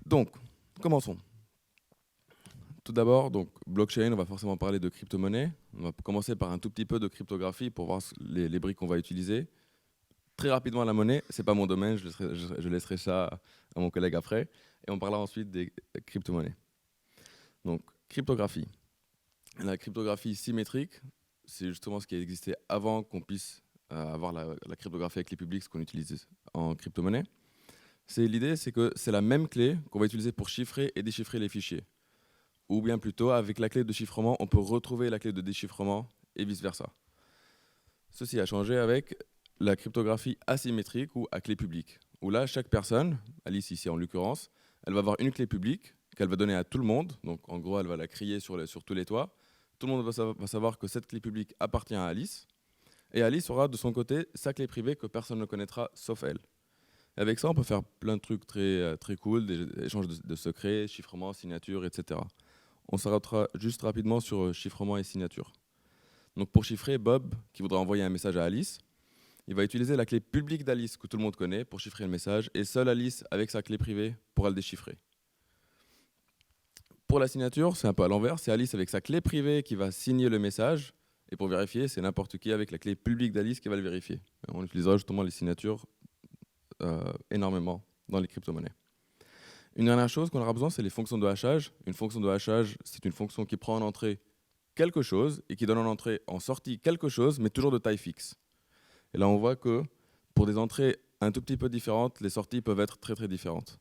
Donc, commençons. Tout d'abord, donc blockchain, on va forcément parler de crypto-monnaie. On va commencer par un tout petit peu de cryptographie pour voir les briques qu'on va utiliser. Très rapidement, la monnaie, c'est pas mon domaine, je laisserai ça à mon collègue après. Et on parlera ensuite des crypto-monnaies. Donc, cryptographie. La cryptographie symétrique, c'est justement ce qui existait avant qu'on puisse avoir la cryptographie avec les publics, ce qu'on utilise en crypto-monnaie. L'idée, c'est que c'est la même clé qu'on va utiliser pour chiffrer et déchiffrer les fichiers. Ou bien plutôt, avec la clé de chiffrement, on peut retrouver la clé de déchiffrement et vice-versa. Ceci a changé avec la cryptographie asymétrique ou à clé publique, où là, chaque personne, Alice ici en l'occurrence, elle va avoir une clé publique qu'elle va donner à tout le monde. Donc en gros, elle va la crier sur tous les toits. Tout le monde va savoir que cette clé publique appartient à Alice. Et Alice aura de son côté sa clé privée que personne ne connaîtra sauf elle. Et avec ça, on peut faire plein de trucs très cool, des échanges de secrets, chiffrement, signature, etc. On s'arrêtera juste rapidement sur chiffrement et signature. Donc pour chiffrer, Bob, qui voudra envoyer un message à Alice, il va utiliser la clé publique d'Alice que tout le monde connaît pour chiffrer le message, et seule Alice, avec sa clé privée, pourra le déchiffrer. Pour la signature, c'est un peu à l'envers, c'est Alice avec sa clé privée qui va signer le message, et pour vérifier, c'est n'importe qui avec la clé publique d'Alice qui va le vérifier. On utilisera justement les signatures énormément dans les crypto-monnaies. Une dernière chose qu'on aura besoin, c'est les fonctions de hachage. Une fonction de hachage, c'est une fonction qui prend en entrée quelque chose et qui donne en entrée, en sortie quelque chose, mais toujours de taille fixe. Et là, on voit que pour des entrées un tout petit peu différentes, les sorties peuvent être très différentes.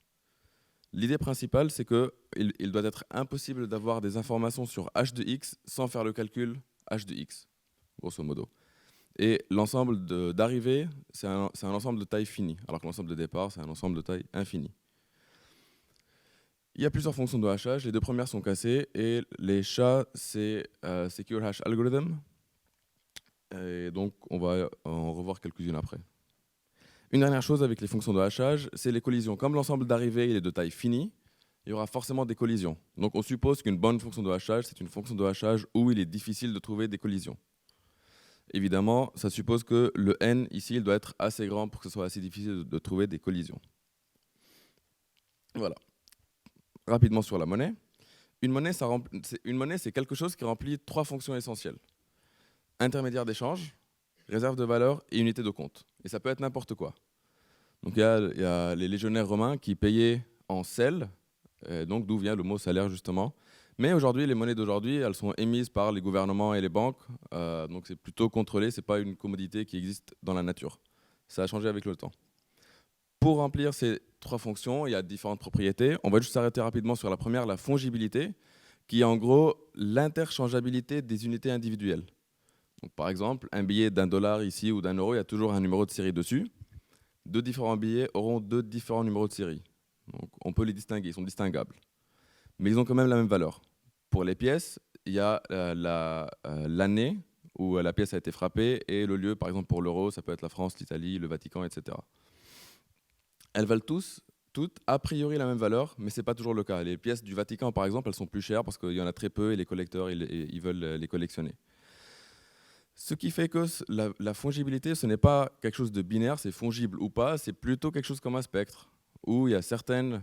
L'idée principale, c'est qu'il doit être impossible d'avoir des informations sur h de x sans faire le calcul h de x, grosso modo. Et l'ensemble d'arrivée, c'est un ensemble de taille finie, alors que l'ensemble de départ, c'est un ensemble de taille infinie. Il y a plusieurs fonctions de hachage, les deux premières sont cassées, et les SHA, c'est Secure Hash Algorithm. Et donc, on va en revoir quelques-unes après. Une dernière chose avec les fonctions de hachage, c'est les collisions. Comme l'ensemble d'arrivée est de taille finie, il y aura forcément des collisions. Donc on suppose qu'une bonne fonction de hachage, c'est une fonction de hachage où il est difficile de trouver des collisions. Évidemment, ça suppose que le n, ici, il doit être assez grand pour que ce soit assez difficile de trouver des collisions. Voilà. Rapidement sur la monnaie. Une monnaie, c'est quelque chose qui remplit trois fonctions essentielles. Intermédiaire d'échange, réserve de valeur et unité de compte. Et ça peut être n'importe quoi. Donc il y a les légionnaires romains qui payaient en sel, donc d'où vient le mot salaire justement. Mais aujourd'hui, les monnaies d'aujourd'hui, elles sont émises par les gouvernements et les banques, donc c'est plutôt contrôlé, c'est pas une commodité qui existe dans la nature. Ça a changé avec le temps. Pour remplir ces trois fonctions, il y a différentes propriétés. On va juste s'arrêter rapidement sur la première, la fongibilité, qui est en gros l'interchangeabilité des unités individuelles. Donc, par exemple, un billet d'1$ ici ou d'1€, il y a toujours un numéro de série dessus. Deux différents billets auront deux différents numéros de série. Donc, on peut les distinguer, ils sont distinguables. Mais ils ont quand même la même valeur. Pour les pièces, il y a l'année où la pièce a été frappée et le lieu, par exemple pour l'euro, ça peut être la France, l'Italie, le Vatican, etc. Elles valent toutes a priori la même valeur, mais ce n'est pas toujours le cas. Les pièces du Vatican, par exemple, elles sont plus chères parce qu'il y en a très peu et les collecteurs ils veulent les collectionner. Ce qui fait que la fongibilité, ce n'est pas quelque chose de binaire, c'est fongible ou pas, c'est plutôt quelque chose comme un spectre, où il y a certaines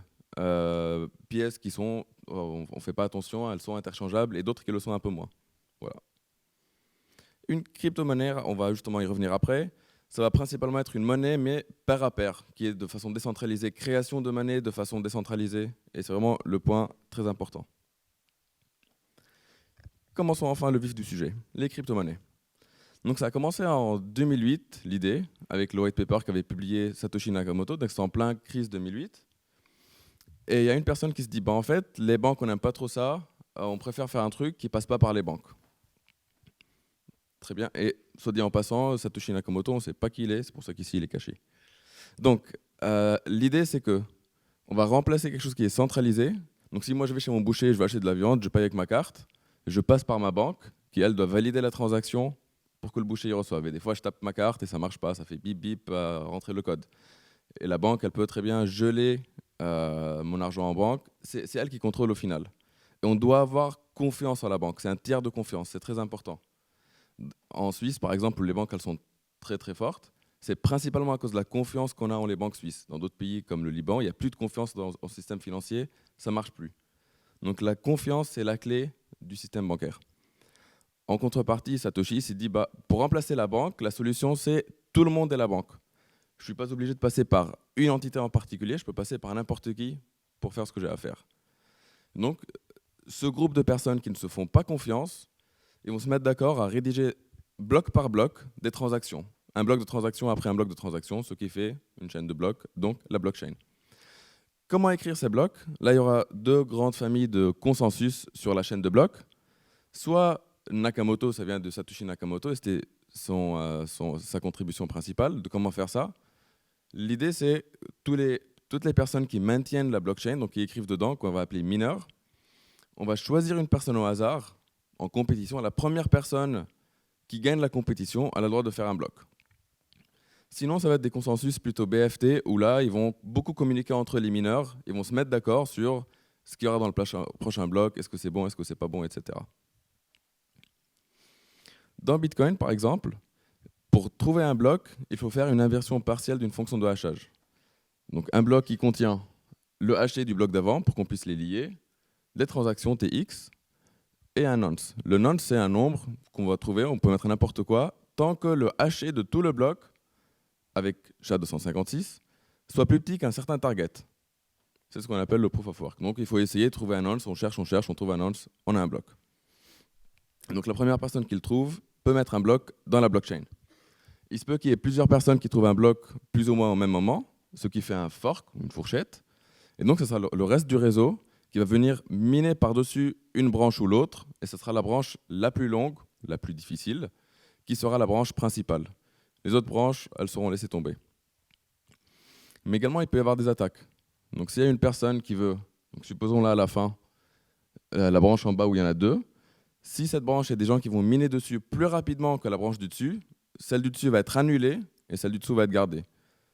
pièces qui sont, on ne fait pas attention, elles sont interchangeables, et d'autres qui le sont un peu moins. Voilà. Une crypto-monnaie, on va justement y revenir après, ça va principalement être une monnaie, mais pair à pair, qui est de façon décentralisée, création de monnaie de façon décentralisée, et c'est vraiment le point très important. Commençons enfin le vif du sujet, les crypto-monnaies. Donc ça a commencé en 2008, l'idée, avec le white paper qu'avait publié Satoshi Nakamoto, donc c'est en plein crise 2008. Et il y a une personne qui se dit, en fait, les banques, on n'aime pas trop ça, on préfère faire un truc qui ne passe pas par les banques. Très bien, et soit dit en passant, Satoshi Nakamoto, on ne sait pas qui il est, c'est pour ça qu'ici il est caché. Donc l'idée c'est que on va remplacer quelque chose qui est centralisé. Donc si moi je vais chez mon boucher, je vais acheter de la viande, je paye avec ma carte, je passe par ma banque, qui elle doit valider la transaction pour que le boucher y reçoive. Et des fois, je tape ma carte et ça ne marche pas, ça fait bip bip, rentrer le code. Et la banque, elle peut très bien geler mon argent en banque. C'est elle qui contrôle au final. Et on doit avoir confiance en la banque. C'est un tiers de confiance, c'est très important. En Suisse, par exemple, où les banques elles sont très très fortes, c'est principalement à cause de la confiance qu'on a en les banques suisses. Dans d'autres pays comme le Liban, il n'y a plus de confiance dans le système financier, ça ne marche plus. Donc la confiance, c'est la clé du système bancaire. En contrepartie, Satoshi s'est dit, pour remplacer la banque, la solution, c'est tout le monde est la banque. Je ne suis pas obligé de passer par une entité en particulier, je peux passer par n'importe qui pour faire ce que j'ai à faire. Donc, ce groupe de personnes qui ne se font pas confiance, ils vont se mettre d'accord à rédiger bloc par bloc des transactions. Un bloc de transaction après un bloc de transaction, ce qui fait une chaîne de blocs, donc la blockchain. Comment écrire ces blocs? Là, il y aura deux grandes familles de consensus sur la chaîne de blocs. Soit Nakamoto, ça vient de Satoshi Nakamoto, et c'était sa contribution principale de comment faire ça. L'idée, c'est toutes les personnes qui maintiennent la blockchain, donc qui écrivent dedans, qu'on va appeler mineurs, on va choisir une personne au hasard en compétition. La première personne qui gagne la compétition a le droit de faire un bloc. Sinon, ça va être des consensus plutôt BFT, où là, ils vont beaucoup communiquer entre les mineurs, ils vont se mettre d'accord sur ce qu'il y aura dans le prochain bloc, est-ce que c'est bon, est-ce que c'est pas bon, etc. Dans Bitcoin, par exemple, pour trouver un bloc, il faut faire une inversion partielle d'une fonction de hachage. Donc un bloc qui contient le haché du bloc d'avant pour qu'on puisse les lier, des transactions TX et un nonce. Le nonce, c'est un nombre qu'on va trouver, on peut mettre n'importe quoi, tant que le haché de tout le bloc, avec SHA-256, soit plus petit qu'un certain target. C'est ce qu'on appelle le proof of work. Donc il faut essayer de trouver un nonce, on cherche, on trouve un nonce, on a un bloc. Donc la première personne qui le trouve peut mettre un bloc dans la blockchain. Il se peut qu'il y ait plusieurs personnes qui trouvent un bloc plus ou moins au même moment, ce qui fait un fork, une fourchette. Et donc, ce sera le reste du réseau qui va venir miner par-dessus une branche ou l'autre, et ce sera la branche la plus longue, la plus difficile, qui sera la branche principale. Les autres branches, elles seront laissées tomber. Mais également, il peut y avoir des attaques. Donc, s'il y a une personne qui veut, donc supposons là à la fin, la branche en bas où il y en a deux, si cette branche, il y a des gens qui vont miner dessus plus rapidement que la branche du dessus, celle du dessus va être annulée et celle du dessous va être gardée.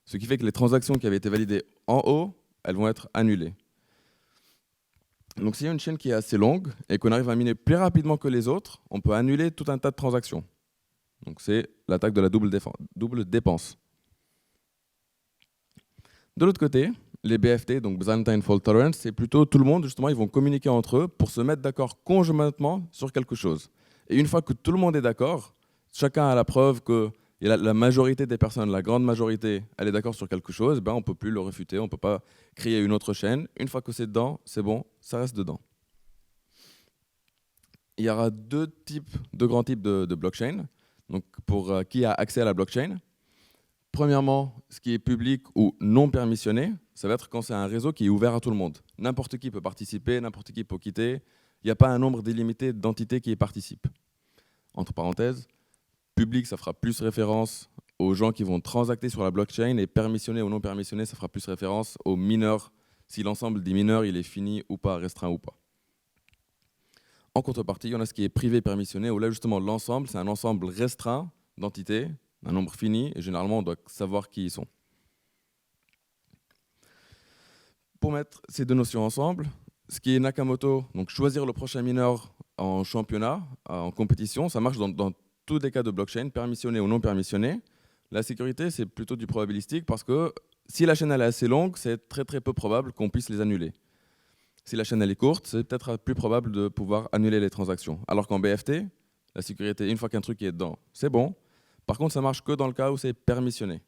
Ce qui fait que les transactions qui avaient été validées en haut, elles vont être annulées. Donc s'il y a une chaîne qui est assez longue et qu'on arrive à miner plus rapidement que les autres, on peut annuler tout un tas de transactions. Donc c'est l'attaque de la double dépense. De l'autre côté, les BFT, donc Byzantine Fault Tolerance, c'est plutôt tout le monde, justement, ils vont communiquer entre eux pour se mettre d'accord conjointement sur quelque chose. Et une fois que tout le monde est d'accord, chacun a la preuve que la majorité des personnes, la grande majorité, elle est d'accord sur quelque chose, on ne peut plus le refuter, on ne peut pas créer une autre chaîne. Une fois que c'est dedans, c'est bon, ça reste dedans. Il y aura deux grands types de blockchain. Donc pour qui a accès à la blockchain. Premièrement, ce qui est public ou non permissionné, ça va être quand c'est un réseau qui est ouvert à tout le monde. N'importe qui peut participer, n'importe qui peut quitter. Il n'y a pas un nombre délimité d'entités qui y participent. Entre parenthèses, public, ça fera plus référence aux gens qui vont transacter sur la blockchain, et permissionné ou non permissionné, ça fera plus référence aux mineurs, si l'ensemble des mineurs il est fini ou pas, restreint ou pas. En contrepartie, il y en a ce qui est privé permissionné, où là justement l'ensemble, c'est un ensemble restreint d'entités, un nombre fini, et généralement on doit savoir qui ils sont. Pour mettre ces deux notions ensemble, ce qui est Nakamoto, donc choisir le prochain mineur en championnat, en compétition, ça marche dans tous les cas de blockchain, permissionné ou non permissionné. La sécurité, c'est plutôt du probabilistique parce que si la chaîne elle est assez longue, c'est très très peu probable qu'on puisse les annuler. Si la chaîne elle est courte, c'est peut-être plus probable de pouvoir annuler les transactions. Alors qu'en BFT, la sécurité, une fois qu'un truc est dedans, c'est bon. Par contre, ça marche que dans le cas où c'est permissionné.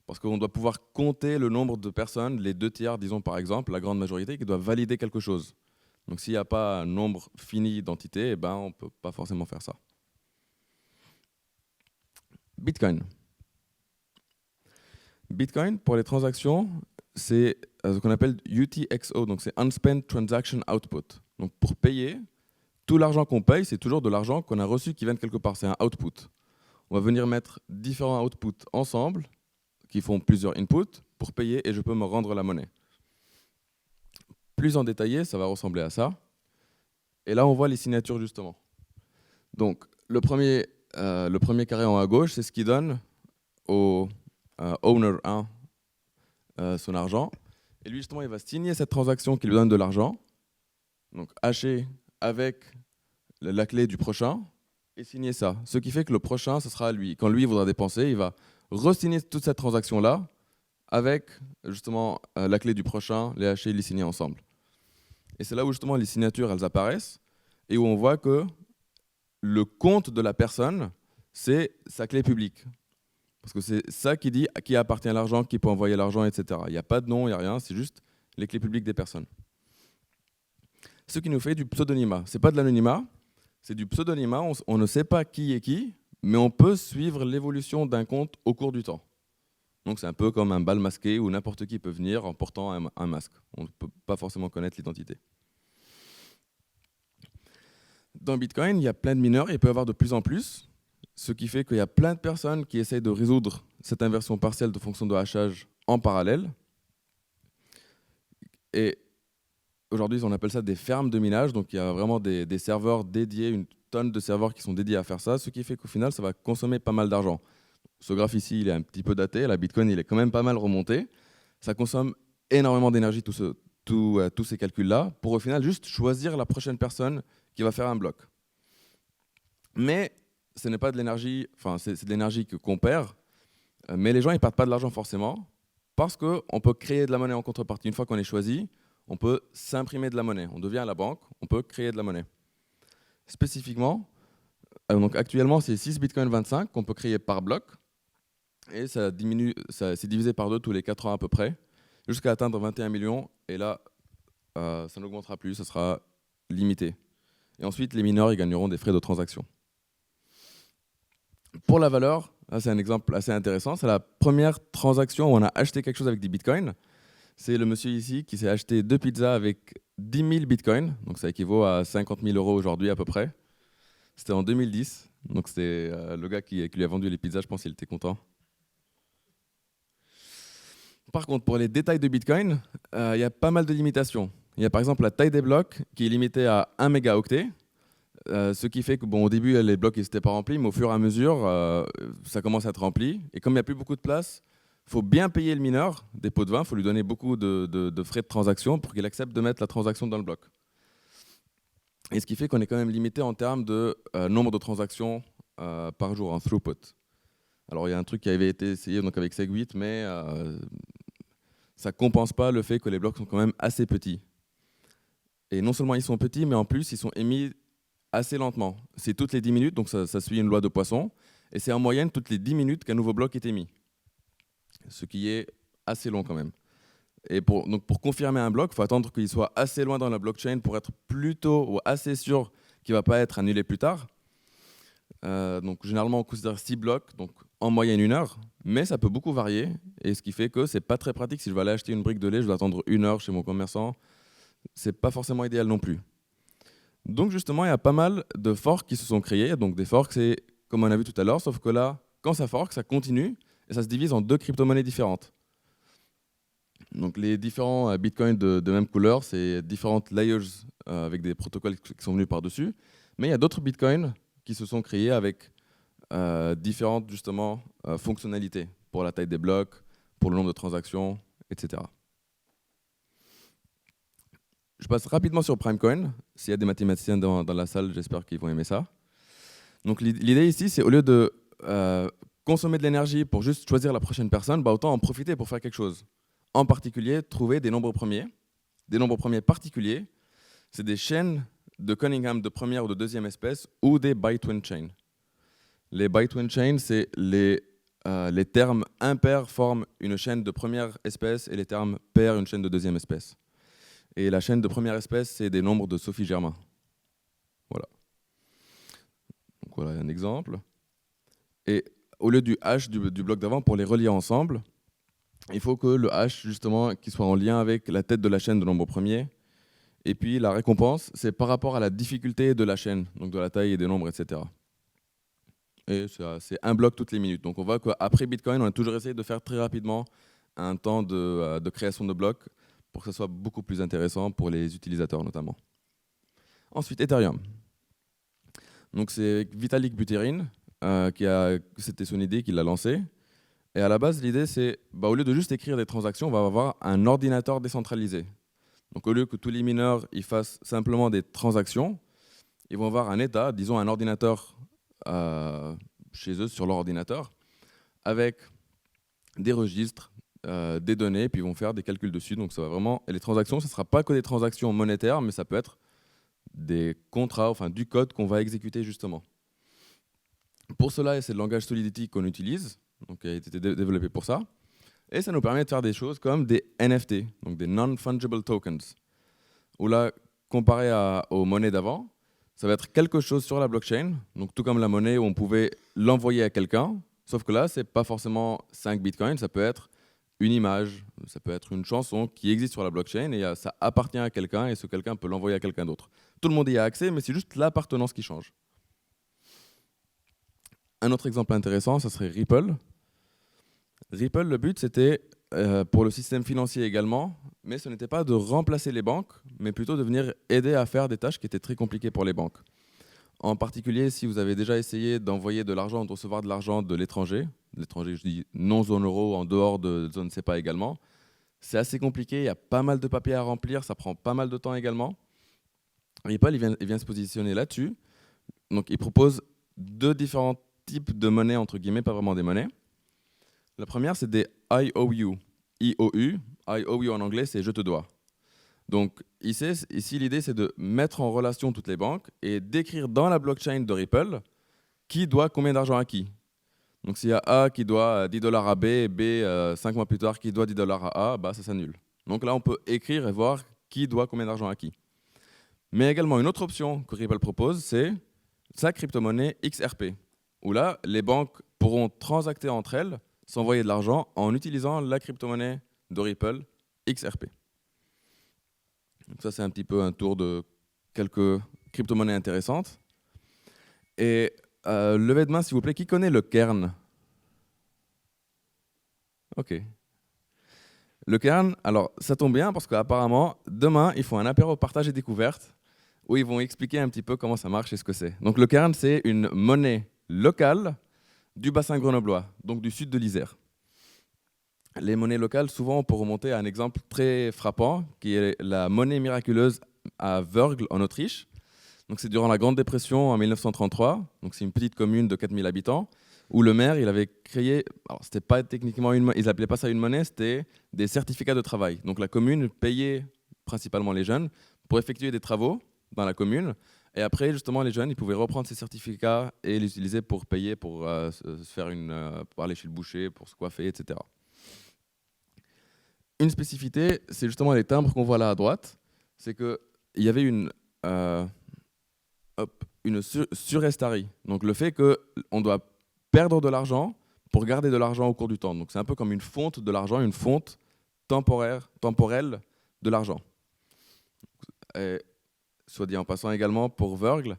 Parce qu'on doit pouvoir compter le nombre de personnes, les 2/3, disons par exemple, la grande majorité, qui doivent valider quelque chose. Donc s'il n'y a pas un nombre fini d'entités, on ne peut pas forcément faire ça. Bitcoin. Bitcoin, pour les transactions, c'est ce qu'on appelle UTXO, donc c'est Unspent Transaction Output. Donc pour payer, tout l'argent qu'on paye, c'est toujours de l'argent qu'on a reçu qui vient de quelque part, c'est un output. On va venir mettre différents outputs ensemble, qui font plusieurs inputs, pour payer, et je peux me rendre la monnaie. Plus en détaillé, ça va ressembler à ça. Et là, on voit les signatures, justement. Donc, le premier carré en haut à gauche, c'est ce qui donne au owner 1 son argent. Et lui, justement, il va signer cette transaction qui lui donne de l'argent, donc haché avec la clé du prochain. et signer ça. Ce qui fait que le prochain, ce sera lui. Quand lui il voudra dépenser, il va re-signer toute cette transaction-là avec justement la clé du prochain, les hacher et les signer ensemble. Et c'est là où justement les signatures, elles apparaissent et où on voit que le compte de la personne, c'est sa clé publique. Parce que c'est ça qui dit à qui appartient l'argent, qui peut envoyer l'argent, etc. Il n'y a pas de nom, il n'y a rien, c'est juste les clés publiques des personnes. Ce qui nous fait du pseudonymat. Ce n'est pas de l'anonymat, c'est du pseudonymat. On ne sait pas qui est qui, mais on peut suivre l'évolution d'un compte au cours du temps. Donc c'est un peu comme un bal masqué où n'importe qui peut venir en portant un masque. On ne peut pas forcément connaître l'identité. Dans Bitcoin, il y a plein de mineurs, et il peut y avoir de plus en plus, ce qui fait qu'il y a plein de personnes qui essayent de résoudre cette inversion partielle de fonction de hachage en parallèle. Et aujourd'hui, on appelle ça des fermes de minage, donc il y a vraiment des serveurs dédiés, une tonne de serveurs qui sont dédiés à faire ça, ce qui fait qu'au final, ça va consommer pas mal d'argent. Ce graphe ici, il est un petit peu daté, la Bitcoin, il est quand même pas mal remonté. Ça consomme énormément d'énergie, tous ces calculs-là, pour au final juste choisir la prochaine personne qui va faire un bloc. Mais ce n'est pas de l'énergie, enfin c'est de l'énergie qu'on perd, mais les gens ils perdent pas de l'argent forcément, parce qu'on peut créer de la monnaie en contrepartie. Une fois qu'on est choisi, on peut s'imprimer de la monnaie. On devient à la banque, on peut créer de la monnaie. Spécifiquement, donc actuellement c'est 6 Bitcoin 25 qu'on peut créer par bloc, et ça diminue, c'est divisé par 2 tous les 4 ans à peu près, jusqu'à atteindre 21 millions, et là ça n'augmentera plus, ça sera limité. Et ensuite les mineurs ils gagneront des frais de transaction. Pour la valeur, c'est un exemple assez intéressant. C'est la première transaction où on a acheté quelque chose avec des bitcoins. C'est le monsieur ici qui s'est acheté 2 pizzas avec 10 000 bitcoins. Donc ça équivaut à 50 000 € aujourd'hui à peu près. C'était en 2010. Donc c'est le gars qui lui a vendu les pizzas, je pense qu'il était content. Par contre, pour les détails de bitcoin, il y a pas mal de limitations. Il y a par exemple la taille des blocs qui est limitée à 1 mégaoctet. Ce qui fait que au début, les blocs n'étaient pas remplis, mais au fur et à mesure, ça commence à être rempli. Et comme il n'y a plus beaucoup de place, il faut bien payer le mineur des pots de vin, il faut lui donner beaucoup de frais de transaction pour qu'il accepte de mettre la transaction dans le bloc. Et ce qui fait qu'on est quand même limité en termes de nombre de transactions par jour, en throughput. Alors il y a un truc qui avait été essayé donc, avec Segwit, mais ça ne compense pas le fait que les blocs sont quand même assez petits. Et non seulement ils sont petits, mais en plus ils sont émis assez lentement. C'est toutes les 10 minutes, donc ça suit une loi de Poisson, et c'est en moyenne toutes les 10 minutes qu'un nouveau bloc est émis, ce qui est assez long quand même. Et pour confirmer un bloc, il faut attendre qu'il soit assez loin dans la blockchain pour être plutôt ou assez sûr qu'il ne va pas être annulé plus tard. Donc généralement on considère 6 blocs, donc en moyenne 1 heure, mais ça peut beaucoup varier, et ce qui fait que c'est pas très pratique. Si je vais aller acheter une brique de lait, je dois attendre 1 heure chez mon commerçant, c'est pas forcément idéal non plus. Donc justement, il y a pas mal de forks qui se sont créés. Donc des forks, c'est comme on a vu tout à l'heure, sauf que là, quand ça fork, ça continue et ça se divise en 2 crypto-monnaies différentes. Donc les différents bitcoins de même couleur, c'est différentes layers avec des protocoles qui sont venus par-dessus. Mais il y a d'autres bitcoins qui se sont créés avec différentes justement fonctionnalités pour la taille des blocs, pour le nombre de transactions, etc. Je passe rapidement sur Primecoin. S'il y a des mathématiciens dans la salle, j'espère qu'ils vont aimer ça. Donc l'idée ici, c'est au lieu de consommer de l'énergie pour juste choisir la prochaine personne, autant en profiter pour faire quelque chose. En particulier, trouver des nombres premiers particuliers. C'est des chaînes de Cunningham de première ou de deuxième espèce ou des by-twin chains. Les by-twin chains, c'est les termes impairs forment une chaîne de première espèce et les termes pairs une chaîne de deuxième espèce. Et la chaîne de première espèce, c'est des nombres de Sophie Germain. Voilà. Donc voilà un exemple. Et au lieu du hash du bloc d'avant, pour les relier ensemble, il faut que le hash, justement, qui soit en lien avec la tête de la chaîne de nombres premiers. Et puis la récompense, c'est par rapport à la difficulté de la chaîne, donc de la taille et des nombres, etc. Et c'est un bloc toutes les minutes. Donc on voit qu'après Bitcoin, on a toujours essayé de faire très rapidement un temps de création de blocs, pour que ce soit beaucoup plus intéressant pour les utilisateurs notamment. Ensuite, Ethereum. Donc c'est Vitalik Buterin, c'était son idée qu'il l'a lancé. Et à la base, l'idée c'est, au lieu de juste écrire des transactions, on va avoir un ordinateur décentralisé. Donc au lieu que tous les mineurs ils fassent simplement des transactions, ils vont avoir un état, disons un ordinateur chez eux sur leur ordinateur avec des registres, des données, puis ils vont faire des calculs dessus. Donc ça va vraiment. Et les transactions, ce ne sera pas que des transactions monétaires, mais ça peut être des contrats, enfin du code qu'on va exécuter justement. Pour cela, c'est le langage Solidity qu'on utilise, donc qui a été développé pour ça. Et ça nous permet de faire des choses comme des NFT, donc des Non-Fungible Tokens, où là, comparé aux monnaies d'avant, ça va être quelque chose sur la blockchain, donc tout comme la monnaie où on pouvait l'envoyer à quelqu'un, sauf que là, ce n'est pas forcément 5 bitcoins, ça peut être une image, ça peut être une chanson qui existe sur la blockchain et ça appartient à quelqu'un et ce quelqu'un peut l'envoyer à quelqu'un d'autre. Tout le monde y a accès, mais c'est juste l'appartenance qui change. Un autre exemple intéressant, ça serait Ripple. Ripple, le but, c'était pour le système financier également, mais ce n'était pas de remplacer les banques, mais plutôt de venir aider à faire des tâches qui étaient très compliquées pour les banques. En particulier, si vous avez déjà essayé d'envoyer de l'argent ou de recevoir de l'argent de l'étranger, je dis non zone euro, en dehors de zone CEPA également, c'est assez compliqué, il y a pas mal de papiers à remplir, ça prend pas mal de temps également. Ripple, il vient se positionner là-dessus. Donc, il propose deux différents types de monnaies, entre guillemets, pas vraiment des monnaies. La première, c'est des IOU. IOU. IOU en anglais, c'est je te dois. Donc ici l'idée, c'est de mettre en relation toutes les banques et d'écrire dans la blockchain de Ripple qui doit combien d'argent à qui. Donc s'il y a A qui doit 10 $ à B, et B, 5 mois plus tard, qui doit 10 $ à A, bah, ça s'annule. Donc là, on peut écrire et voir qui doit combien d'argent à qui. Mais également, une autre option que Ripple propose, c'est sa crypto-monnaie XRP, où là, les banques pourront transacter entre elles, s'envoyer de l'argent en utilisant la crypto-monnaie de Ripple XRP. Donc ça, c'est un petit peu un tour de quelques crypto-monnaies intéressantes. Et levez de main, s'il vous plaît, qui connaît le Kern? Ok. Le Kern, alors ça tombe bien parce qu'apparemment, demain, ils font un apéro partage et découverte où ils vont expliquer un petit peu comment ça marche et ce que c'est. Donc le Kern, c'est une monnaie locale du bassin grenoblois, donc du sud de l'Isère. Les monnaies locales, souvent, on peut remonter à un exemple très frappant, qui est la monnaie miraculeuse à Wörgl, en Autriche. Donc, c'est durant la Grande Dépression en 1933. Donc, c'est une petite commune de 4000 habitants, où le maire, il avait créé, alors c'était pas techniquement ils n'appelaient pas ça une monnaie, c'était des certificats de travail. Donc, la commune payait principalement les jeunes pour effectuer des travaux dans la commune. Et après, justement, les jeunes, ils pouvaient reprendre ces certificats et les utiliser pour payer, pour se faire pour aller chez le boucher, pour se coiffer, etc. Une spécificité, c'est justement les timbres qu'on voit là à droite. C'est qu'il y avait une surestarie. Donc le fait qu'on doit perdre de l'argent pour garder de l'argent au cours du temps. Donc c'est un peu comme une fonte de l'argent, une fonte temporelle de l'argent. Et, soit dit en passant également pour Wörgl,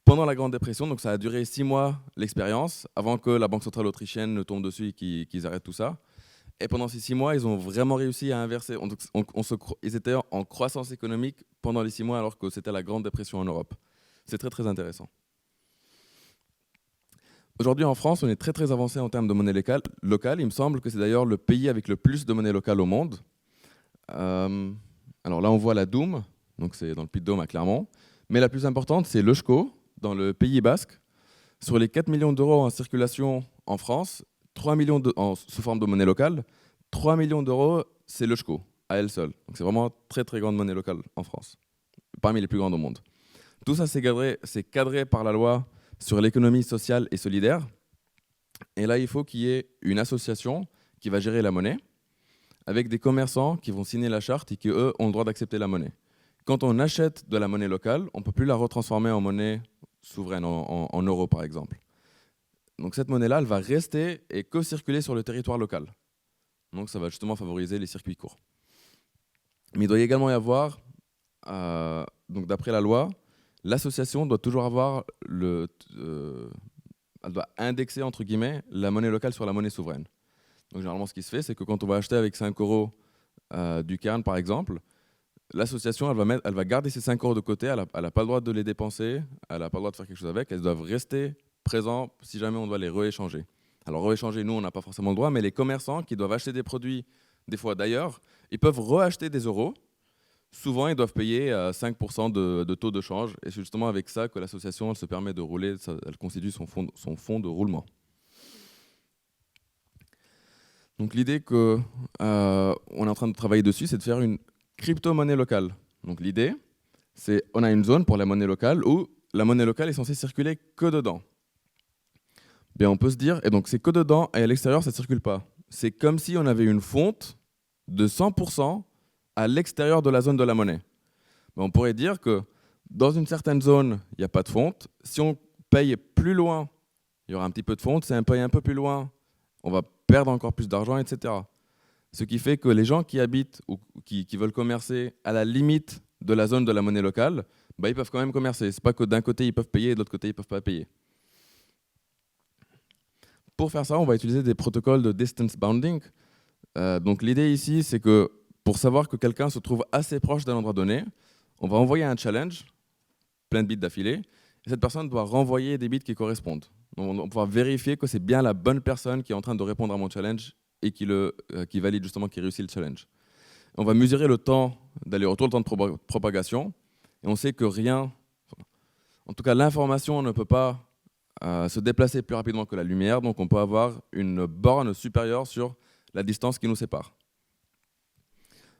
pendant la Grande Dépression, donc ça a duré 6 mois l'expérience, avant que la Banque centrale autrichienne ne tombe dessus et qu'ils arrêtent tout ça. Et pendant ces 6 mois, ils ont vraiment réussi à inverser. Ils étaient en croissance économique pendant les 6 mois, alors que c'était la Grande Dépression en Europe. C'est très, très intéressant. Aujourd'hui, en France, on est très, très avancé en termes de monnaie locale. Il me semble que c'est d'ailleurs le pays avec le plus de monnaie locale au monde. Alors là, on voit la Doum, donc c'est dans le Puy-de-Dôme à Clermont. Mais la plus importante, c'est l'Eusko, dans le Pays basque. Sur les 4 millions d'euros en circulation en France, 3 millions sous forme de monnaie locale, 3 millions d'euros, c'est l'Eusko, à elle seule. Donc c'est vraiment très très grande monnaie locale en France, parmi les plus grandes au monde. Tout ça, c'est cadré par la loi sur l'économie sociale et solidaire. Et là, il faut qu'il y ait une association qui va gérer la monnaie, avec des commerçants qui vont signer la charte et qui, eux, ont le droit d'accepter la monnaie. Quand on achète de la monnaie locale, on ne peut plus la retransformer en monnaie souveraine, en euros par exemple. Donc cette monnaie-là, elle va rester et que circuler sur le territoire local. Donc ça va justement favoriser les circuits courts. Mais il doit également y avoir, donc d'après la loi, l'association doit toujours avoir elle doit indexer entre guillemets la monnaie locale sur la monnaie souveraine. Donc généralement ce qui se fait, c'est que quand on va acheter avec 5 euros du Kern par exemple, l'association elle va garder ces 5 euros de côté, elle n'a pas le droit de les dépenser, elle n'a pas le droit de faire quelque chose avec, elles doivent rester présents si jamais on doit les rééchanger. Alors rééchanger, nous on n'a pas forcément le droit, mais les commerçants qui doivent acheter des produits des fois d'ailleurs, ils peuvent reacheter des euros souvent ils doivent payer 5% de taux de change. Et c'est justement avec ça que l'association se permet de rouler, elle constitue son fonds de roulement. Donc l'idée qu'on est en train de travailler dessus, c'est de faire une crypto-monnaie locale. Donc l'idée, c'est on a une zone pour la monnaie locale où la monnaie locale est censée circuler que dedans. Bien, on peut se dire, et donc c'est que dedans et à l'extérieur, ça ne circule pas. C'est comme si on avait une fonte de 100% à l'extérieur de la zone de la monnaie. Mais on pourrait dire que dans une certaine zone, il n'y a pas de fonte. Si on paye plus loin, il y aura un petit peu de fonte. Si on paye un peu plus loin, on va perdre encore plus d'argent, etc. Ce qui fait que les gens qui habitent ou qui veulent commercer à la limite de la zone de la monnaie locale, bah, ils peuvent quand même commercer. Ce n'est pas que d'un côté, ils peuvent payer et de l'autre côté, ils ne peuvent pas payer. Pour faire ça, on va utiliser des protocoles de distance bounding. Donc l'idée ici, c'est que pour savoir que quelqu'un se trouve assez proche d'un endroit donné, on va envoyer un challenge, plein de bits d'affilée, et cette personne doit renvoyer des bits qui correspondent. Donc, on va pouvoir vérifier que c'est bien la bonne personne qui est en train de répondre à mon challenge et qui valide justement, qui réussit le challenge. On va mesurer le temps d'aller-retour, le temps de propagation, et on sait que rien, en tout cas l'information ne peut pas se déplacer plus rapidement que la lumière, donc on peut avoir une borne supérieure sur la distance qui nous sépare.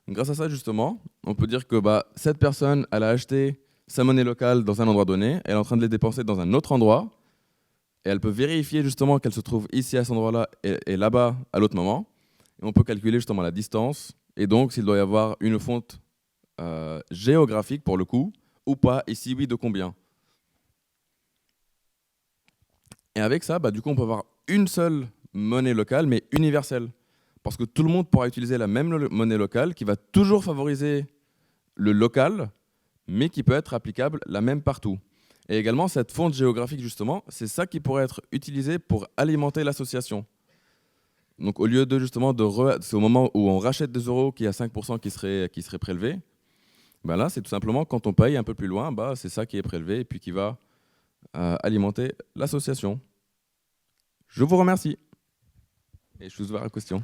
Grâce à ça, justement, on peut dire que cette personne, elle a acheté sa monnaie locale dans un endroit donné, elle est en train de les dépenser dans un autre endroit, et elle peut vérifier justement qu'elle se trouve ici à cet endroit-là et là-bas à l'autre moment. Et on peut calculer justement la distance, et donc s'il doit y avoir une fonte géographique pour le coup, ou pas, et si oui, de combien. Et avec ça, du coup, on peut avoir une seule monnaie locale, mais universelle. Parce que tout le monde pourra utiliser la même monnaie locale qui va toujours favoriser le local, mais qui peut être applicable la même partout. Et également, cette fonte géographique, justement, c'est ça qui pourrait être utilisé pour alimenter l'association. Donc, au lieu de, justement, c'est au moment où on rachète des euros qu'il y a 5% qui seraient prélevés, là, c'est tout simplement quand on paye un peu plus loin, c'est ça qui est prélevé et puis qui va alimenter l'association. Je vous remercie. Et je vous ouvre à la question.